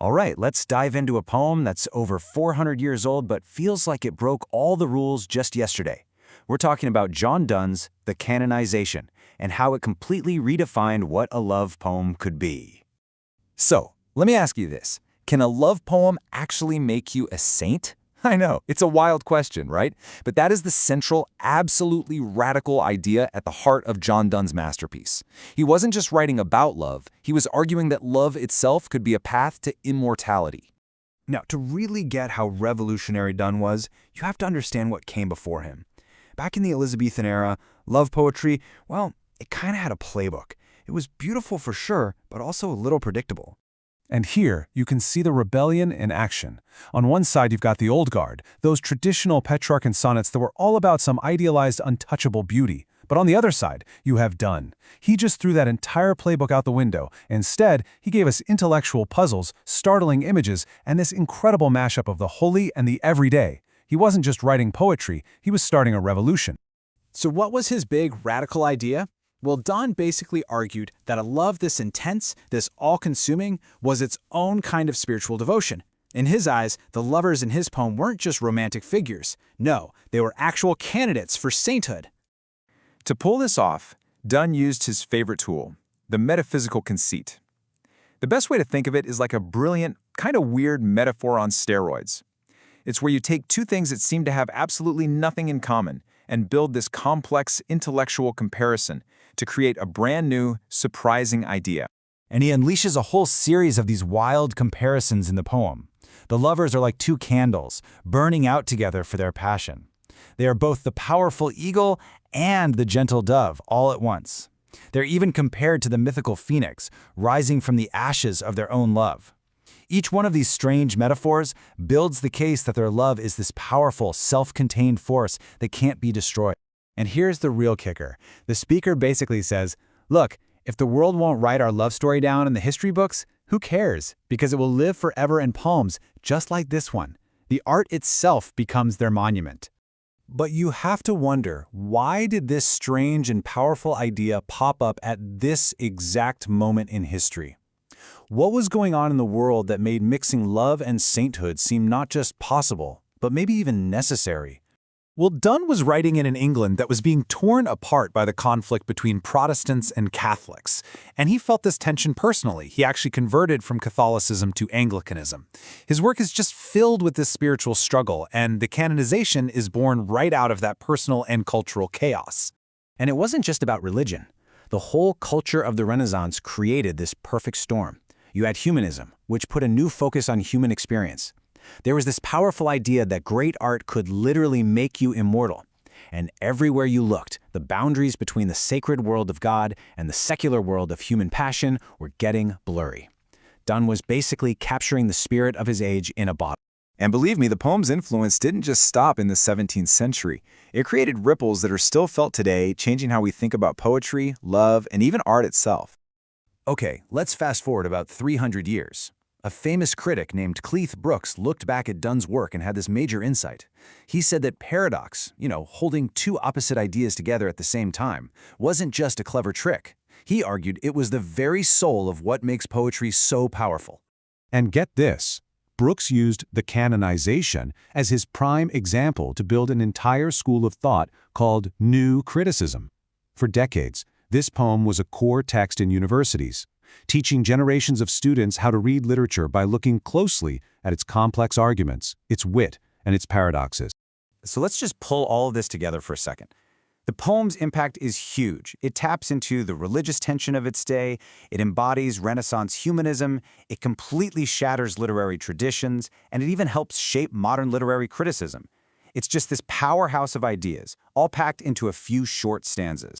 All right, let's dive into a poem that's over 400 years old but feels like it broke all the rules just yesterday. We're talking about John Donne's The Canonization and how it completely redefined what a love poem could be. So, let me ask you this. Can a love poem actually make you a saint? I know, it's a wild question, right? But that is the central, absolutely radical idea at the heart of John Donne's masterpiece. He wasn't just writing about love, he was arguing that love itself could be a path to immortality. Now, to really get how revolutionary Donne was, you have to understand what came before him. Back in the Elizabethan era, love poetry, well, it kind of had a playbook. It was beautiful for sure, but also a little predictable. And here, you can see the rebellion in action. On one side, you've got the old guard, those traditional Petrarchan sonnets that were all about some idealized, untouchable beauty. But on the other side, you have Donne. He just threw that entire playbook out the window. Instead, he gave us intellectual puzzles, startling images, and this incredible mashup of the holy and the everyday. He wasn't just writing poetry, he was starting a revolution. So what was his big, radical idea? Well, Donne basically argued that a love this intense, this all-consuming, was its own kind of spiritual devotion. In his eyes, the lovers in his poem weren't just romantic figures. No, they were actual candidates for sainthood. To pull this off, Donne used his favorite tool, the metaphysical conceit. The best way to think of it is like a brilliant, kind of weird metaphor on steroids. It's where you take two things that seem to have absolutely nothing in common and build this complex intellectual comparison to create a brand new, surprising idea. And he unleashes a whole series of these wild comparisons in the poem. The lovers are like two candles, burning out together for their passion. They are both the powerful eagle and the gentle dove, all at once. They're even compared to the mythical phoenix, rising from the ashes of their own love. Each one of these strange metaphors builds the case that their love is this powerful, self-contained force that can't be destroyed. And here's the real kicker. The speaker basically says, look, if the world won't write our love story down in the history books, who cares? Because it will live forever in poems, just like this one. The art itself becomes their monument. But you have to wonder, why did this strange and powerful idea pop up at this exact moment in history? What was going on in the world that made mixing love and sainthood seem not just possible, but maybe even necessary? Well, Donne was writing in an England that was being torn apart by the conflict between Protestants and Catholics, and he felt this tension personally. He actually converted from Catholicism to Anglicanism. His work is just filled with this spiritual struggle, and the canonization is born right out of that personal and cultural chaos. And it wasn't just about religion. The whole culture of the Renaissance created this perfect storm. You had humanism, which put a new focus on human experience. There was this powerful idea that great art could literally make you immortal. And everywhere you looked, the boundaries between the sacred world of God and the secular world of human passion were getting blurry. Donne was basically capturing the spirit of his age in a bottle. And believe me, the poem's influence didn't just stop in the 17th century. It created ripples that are still felt today, changing how we think about poetry, love, and even art itself. Okay, let's fast forward about 300 years. A famous critic named Cleith Brooks looked back at Donne's work and had this major insight. He said that paradox, holding two opposite ideas together at the same time, wasn't just a clever trick. He argued it was the very soul of what makes poetry so powerful. And get this, Brooks used the canonization as his prime example to build an entire school of thought called New Criticism. For decades, this poem was a core text in universities, teaching generations of students how to read literature by looking closely at its complex arguments, its wit, and its paradoxes. So let's just pull all of this together for a second. The poem's impact is huge. It taps into the religious tension of its day, it embodies Renaissance humanism, it completely shatters literary traditions, and it even helps shape modern literary criticism. It's just this powerhouse of ideas, all packed into a few short stanzas.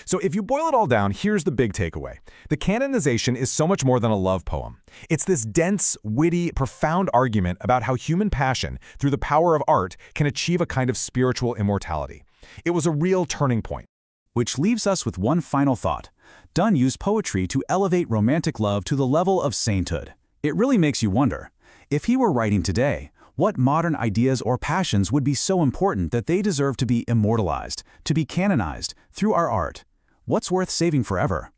So if you boil it all down, here's the big takeaway. The canonization is so much more than a love poem. It's this dense, witty, profound argument about how human passion, through the power of art, can achieve a kind of spiritual immortality. It was a real turning point. Which leaves us with one final thought. Donne used poetry to elevate romantic love to the level of sainthood. It really makes you wonder, if he were writing today, what modern ideas or passions would be so important that they deserve to be immortalized, to be canonized, through our art? What's worth saving forever?